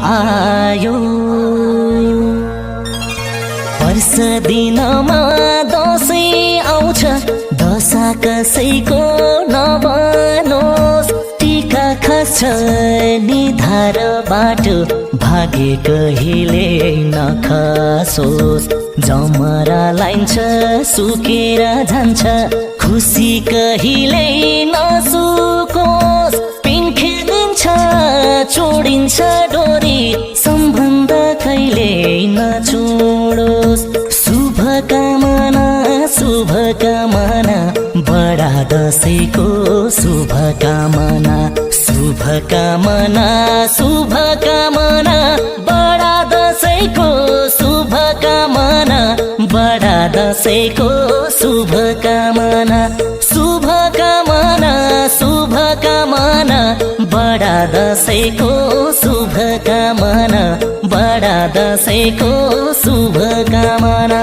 आयो। वर्ष दिनमा दसैँ आउँछ, दशा कसैको नबनोस्। टीका खस्छ निधारबाट, भाग्य कहिले नखसोस्। जमरा लाइन्छ सुकेर जान्छ, खुसी कहिले नसुकोस्। पिन खेलिन्छ छोडिन्छ डोरी, सम्बन्ध कहिले नछोडोस्। शुभकामना शुभकामना, बडा दशैँको शुभकामना। शुभकामना शुभकामना, बडा दशैँको शुभकामना। बडा दशैँको शुभकामना। शुभकामना शुभकामना, बडा दशैँको शुभकामना। बडा दशैँको शुभकामना।